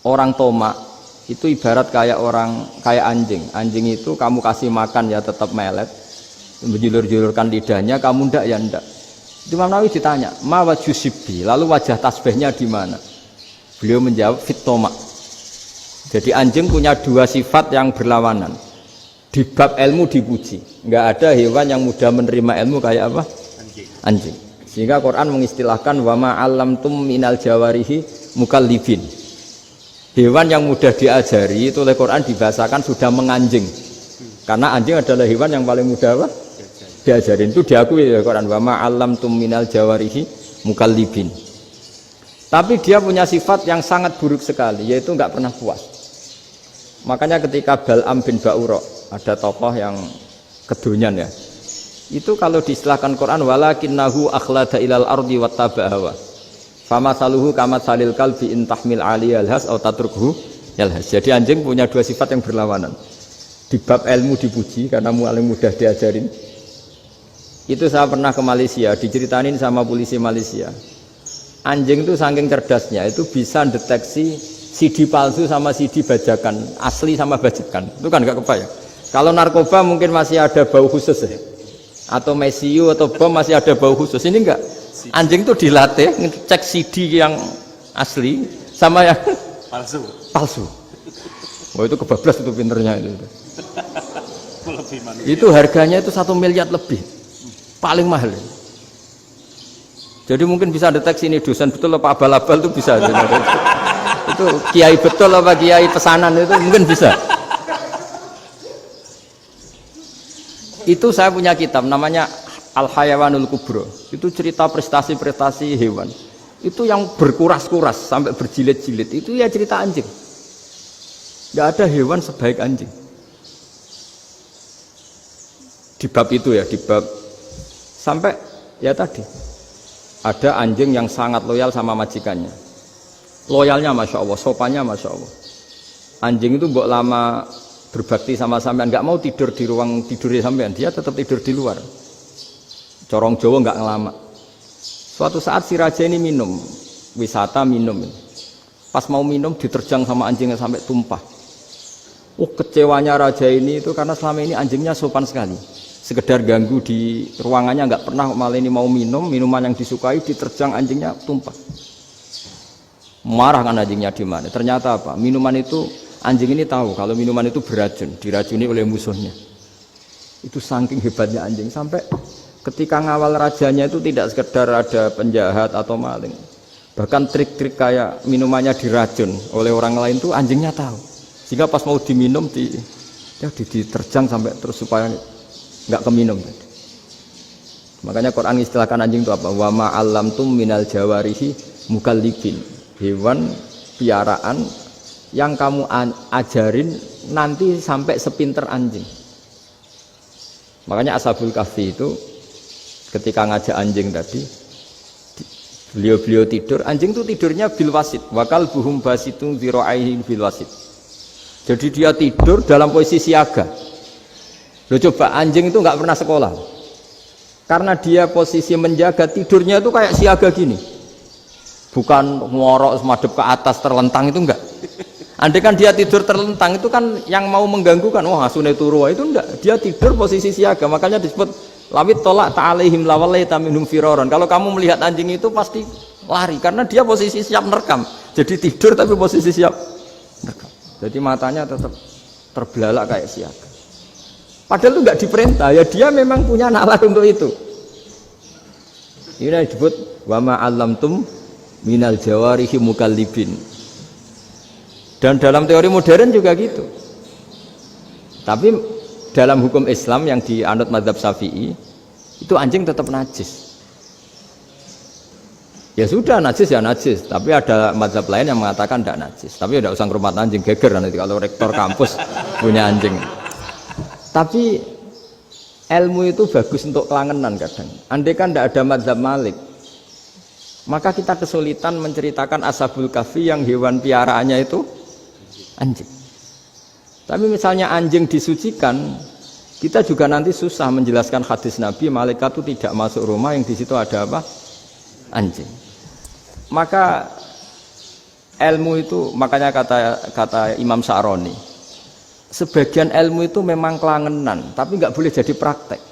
orang tomak itu ibarat kayak anjing. Anjing itu kamu kasih makan ya tetap melet, menjulur-julurkan lidahnya, kamu ndak ya ndak. Imam Nawawi ditanya, "Ma wajhu sibbi?" Lalu wajah tasbihnya di mana? Beliau menjawab, "Fit tomak." Jadi anjing punya dua sifat yang berlawanan. Di bab ilmu dipuji. Enggak ada hewan yang mudah menerima ilmu kayak apa? Anjing. Sehingga Quran mengistilahkan wa ma 'allamtum minal jawarihi mukallibin. Hewan yang mudah diajari itu oleh Quran dibahasakan sudah menganjing. Karena anjing adalah hewan yang paling mudah apa? Diajarin. Itu diakui oleh Quran wa ma 'allamtum minal jawarihi mukallibin. Tapi dia punya sifat yang sangat buruk sekali, yaitu enggak pernah puas. Makanya ketika Bal'am bin Ba'ura, ada tokoh yang kedonyan ya, itu kalau diistilahkan Quran walakinnahu akhlada ilal ardi wattaba'a hawa famasaluhu kamatsalil kalbi in tahmil 'alaihi yalhas aw tatrukhu yalhas. Jadi anjing punya dua sifat yang berlawanan. Di bab ilmu dipuji karena paling mudah diajarin. Itu saya pernah ke Malaysia, diceritain sama polisi Malaysia. Anjing itu saking cerdasnya itu bisa deteksi CD palsu sama CD bajakan, asli sama bajakan. Itu kan nggak kebayang. Kalau narkoba mungkin masih ada bau khusus ya. Atau mesiu atau bom masih ada bau khusus. Ini enggak. Anjing itu dilatih ngecek CD yang asli sama yang palsu. Oh itu kebablas itu pinternya itu. Itu harganya itu 1 miliar lebih. Paling mahal. Jadi mungkin bisa deteksi ini dosen betul apa abal-abal itu bisa. Itu kiai betul apa kiai pesanan itu mungkin bisa. Itu saya punya kitab namanya Al-Hayawanul Kubro. Itu cerita prestasi-prestasi hewan. Itu yang berkuras-kuras sampai berjilid-jilid. Itu ya cerita anjing. Tidak ada hewan sebaik anjing. Di bab itu ya, di bab sampai ya tadi ada anjing yang sangat loyal sama majikannya. Loyalnya Masya Allah, sopannya Masya Allah. Anjing itu mbok lama berbakti sama sampean, nggak mau tidur di ruang tidurnya sampean, dia tetap tidur di luar. Corong Jawa nggak ngelama. Suatu saat si raja ini minum, wisata minum. Pas mau minum diterjang sama anjingnya sampai tumpah. Kecewanya raja ini itu karena selama ini anjingnya sopan sekali. Sekedar ganggu di ruangannya nggak pernah, malah ini mau minum, minuman yang disukai diterjang anjingnya tumpah. Marah kan anjingnya di mana? Ternyata apa? Minuman itu anjing ini tahu kalau minuman itu beracun, diracuni oleh musuhnya. Itu saking hebatnya anjing sampai ketika ngawal rajanya itu tidak sekedar ada penjahat atau maling. Bahkan trik-trik kayak minumannya diracun oleh orang lain itu anjingnya tahu. Sehingga pas mau diminum diterjang sampai terus supaya nggak keminum. Makanya Quran istilahkan anjing itu apa? Wa ma 'allamtum minal jawarihi mukallibin. Hewan piaraan yang kamu ajarin nanti sampai sepinter anjing. Makanya Ashabul Kahfi itu ketika ngajak anjing tadi, beliau tidur, anjing itu tidurnya bil wasit, wakal buhum basitun zira'aihi bil wasit. Jadi dia tidur dalam posisi siaga. Loh coba anjing itu nggak pernah sekolah, karena dia posisi menjaga, tidurnya itu kayak siaga gini. Bukan ngorok semadep ke atas terlentang, itu enggak. Andai kan dia tidur terlentang itu kan yang mau mengganggu kan, wah asune turu itu enggak. Dia tidur posisi siaga, makanya disebut lawit tolak ta'alaihim lawalaita minhum firaron. Kalau kamu melihat anjing itu pasti lari karena dia posisi siap merekam. Jadi tidur tapi posisi siap merekam. Jadi matanya tetap terbelalak kayak siaga. Padahal itu enggak diperintah, ya dia memang punya nalar untuk itu. Ini disebut wa ma 'allamtum minal jawarihi mukallibin. Dan dalam teori modern juga gitu. Tapi dalam hukum Islam yang dianut mazhab Syafi'i itu anjing tetap najis. Ya sudah najis ya najis, tapi ada mazhab lain yang mengatakan tidak najis. Tapi tidak usah ngrumat anjing, geger nanti kalau rektor kampus punya anjing. Tapi ilmu itu bagus untuk kelangenan kadang. Andai kan tidak ada mazhab Malik, maka kita kesulitan menceritakan Ashabul Kahfi yang hewan piaraannya itu anjing. Tapi misalnya anjing disucikan, kita juga nanti susah menjelaskan hadis Nabi malaikat itu tidak masuk rumah yang di situ ada apa? Anjing. Maka ilmu itu makanya kata Imam Sa'roni, sebagian ilmu itu memang kelangenan, tapi nggak boleh jadi praktek.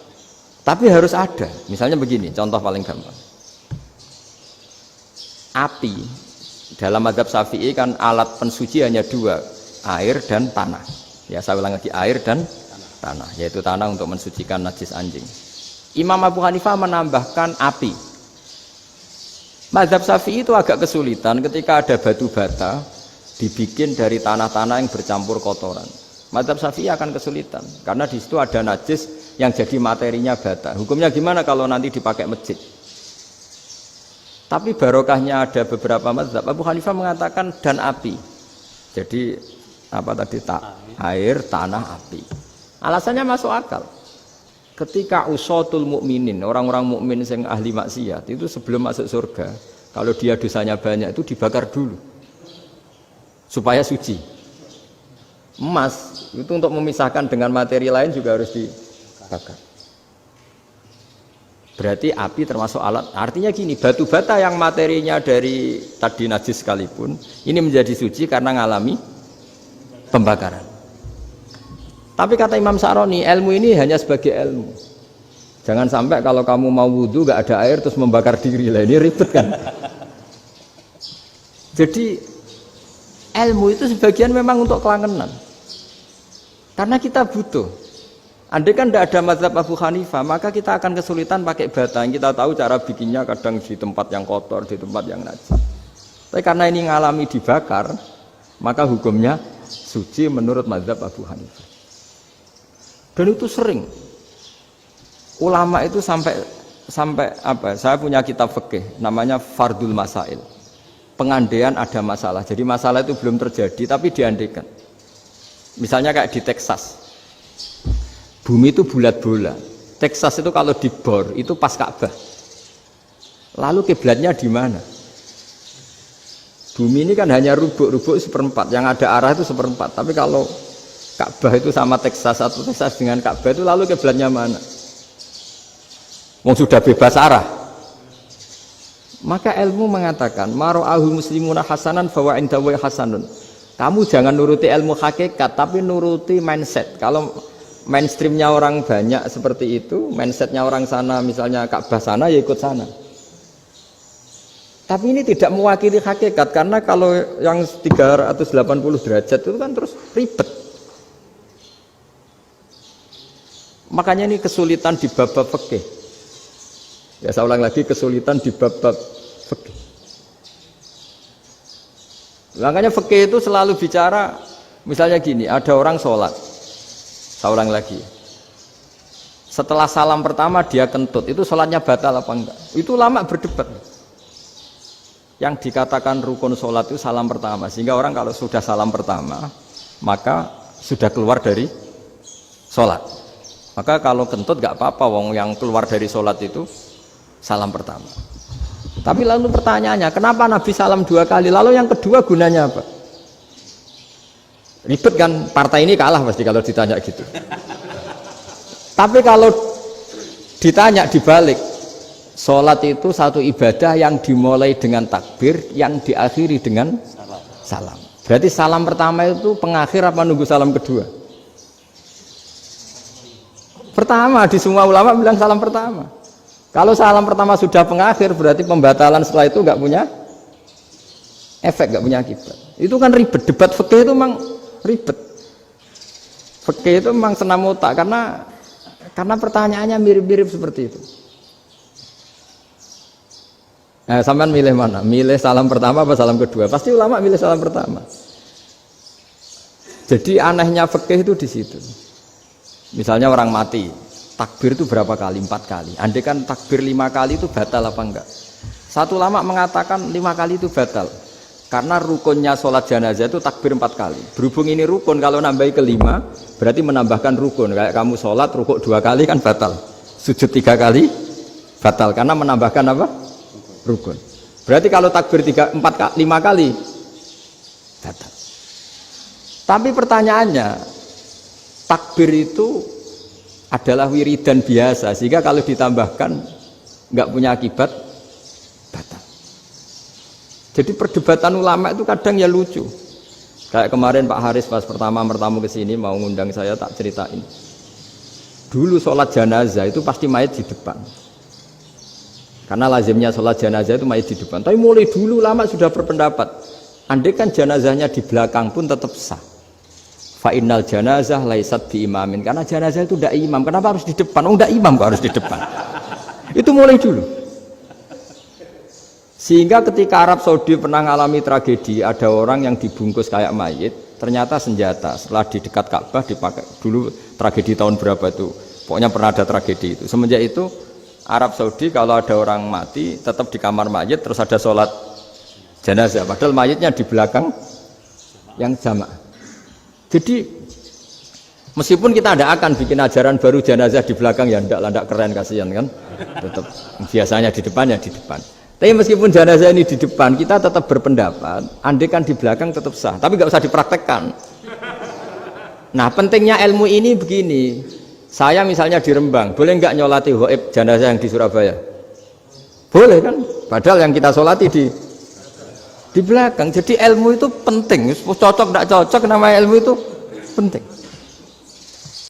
Tapi harus ada. Misalnya begini, contoh paling gampang. Api dalam mazhab Syafi'i kan alat pensuci hanya dua, air dan tanah. Ya saya ulang lagi, air dan tanah, yaitu tanah untuk mensucikan najis anjing. Imam Abu Hanifah menambahkan api. Mazhab Syafi'i itu agak kesulitan ketika ada batu bata dibikin dari tanah-tanah yang bercampur kotoran. Mazhab Syafi'i akan kesulitan karena di situ ada najis yang jadi materinya bata. Hukumnya gimana kalau nanti dipakai masjid? Tapi barokahnya ada beberapa mazhab. Abu Hanifah mengatakan dan api. Jadi apa tadi air, tanah, api. Alasannya masuk akal. Ketika usatul mukminin, orang-orang mukmin yang ahli maksiat itu sebelum masuk surga, kalau dia dosanya banyak itu dibakar dulu supaya suci. Emas itu untuk memisahkan dengan materi lain juga harus dibakar. Berarti api termasuk alat. Artinya gini, batu bata yang materinya dari tadi najis sekalipun ini menjadi suci karena ngalami pembakaran. Tapi kata Imam Sa'roni, ilmu ini hanya sebagai ilmu. Jangan sampai kalau kamu mau wudhu gak ada air terus membakar diri lah, ini ribet kan. Jadi ilmu itu sebagian memang untuk kelangenan. Karena kita butuh. Andai kan tidak ada mazhab Abu Hanifah, maka kita akan kesulitan pakai bata. Yang kita tahu cara bikinnya kadang di tempat yang kotor, di tempat yang najis. Tapi karena ini ngalami dibakar, maka hukumnya suci menurut mazhab Abu Hanifah. Dan itu sering. Ulama itu sampai apa? Saya punya kitab fikih namanya Fardul Masail. Pengandaian ada masalah. Jadi masalah itu belum terjadi tapi diandaikan. Misalnya kayak di Texas. Bumi itu bulat bola. Texas itu kalau dibor itu pas Ka'bah. Lalu kiblatnya di mana? Bumi ini kan hanya rubuk-rubuk seperempat. Yang ada arah itu seperempat. Tapi kalau Ka'bah itu sama Texas atau Texas dengan Ka'bah itu lalu kiblatnya mana? Wong sudah bebas arah. Maka ilmu mengatakan mara'ahul muslimuna hasanan fawa indahu hasanun. Kamu jangan nuruti ilmu hakikat tapi nuruti mindset. Kalau mainstreamnya orang banyak seperti itu, mindsetnya orang sana misalnya Ka'bah sana ya ikut sana. Tapi ini tidak mewakili hakikat karena kalau yang 380 derajat itu kan terus ribet. Makanya ini kesulitan di bab-bab fikih. Ya saya ulang lagi, kesulitan di bab-bab fikih. Makanya fikih itu selalu bicara, misalnya gini, ada orang sholat. Saya ulang lagi. Setelah salam pertama dia kentut, itu sholatnya batal apa enggak? Itu lama berdebat. Yang dikatakan rukun sholat itu salam pertama. Sehingga orang kalau sudah salam pertama, maka sudah keluar dari sholat. Maka kalau kentut gak apa-apa, wong yang keluar dari sholat itu salam pertama. Tapi lalu pertanyaannya, kenapa Nabi salam 2 kali? Lalu yang kedua gunanya apa? Ribet kan, partai ini kalah pasti kalau ditanya gitu. Tapi kalau ditanya dibalik, sholat itu satu ibadah yang dimulai dengan takbir, yang diakhiri dengan salam. Berarti salam pertama itu pengakhir apa nunggu salam kedua? Pertama, di semua ulama bilang salam pertama. Kalau salam pertama sudah pengakhir, berarti pembatalan setelah itu nggak punya efek, nggak punya akibat. Itu kan ribet. Debat fikih itu memang ribet. Fikih itu memang senam otak karena pertanyaannya mirip-mirip seperti itu. Nah, sampean milih mana? Milih salam pertama apa salam kedua? Pasti ulama milih salam pertama. Jadi anehnya fikih itu di situ. Misalnya orang mati, takbir itu berapa kali? 4 kali. Andai kan takbir 5 kali itu batal apa enggak? Satu ulama mengatakan 5 kali itu batal. Karena rukunnya sholat jenazah itu takbir 4 kali. Berhubung ini rukun, kalau nambahi ke 5, berarti menambahkan rukun. Kayak kamu sholat, rukuk 2 kali kan batal. Sujud 3 kali, batal. Karena menambahkan apa? Rukun. Berarti kalau takbir 5 kali, batal. Tapi pertanyaannya, takbir itu adalah wiridan biasa, sehingga kalau ditambahkan nggak punya akibat batal. Jadi perdebatan ulama itu kadang ya lucu. Kayak kemarin Pak Haris pas pertama mertamu ke sini mau ngundang saya tak ceritain. Dulu sholat jenazah itu pasti mayat di depan. Karena lazimnya sholat jenazah itu mayat di depan. Tapi mulai dulu lama sudah berpendapat, andai kan jenazahnya di belakang pun tetap sah. Fa innal janazah laisat bi imamin. Karena jenazah itu tidak imam. Kenapa harus di depan? Oh, tidak imam kok harus di depan. Itu mulai dulu. Sehingga ketika Arab Saudi pernah mengalami tragedi, ada orang yang dibungkus kayak mayit, ternyata senjata. Setelah di dekat Ka'bah dipakai. Dulu tragedi tahun berapa itu? Pokoknya pernah ada tragedi itu. Semenjak itu Arab Saudi kalau ada orang mati tetap di kamar mayit, terus ada sholat jenazah. Padahal mayitnya di belakang yang jamaah. Jadi meskipun kita tidak akan bikin ajaran baru jenazah di belakang, ya tidak keren, kasihan kan. Tetap biasanya di depan ya di depan. Tapi meskipun jenazah ini di depan, kita tetap berpendapat, andai kan di belakang tetap sah, tapi nggak usah dipraktekkan. Nah, pentingnya ilmu ini begini. Saya misalnya di Rembang, boleh nggak nyolati ghaib jenazah yang di Surabaya? Boleh kan? Padahal yang kita solati di belakang. Jadi ilmu itu penting. Cocok tidak cocok, nama ilmu itu penting.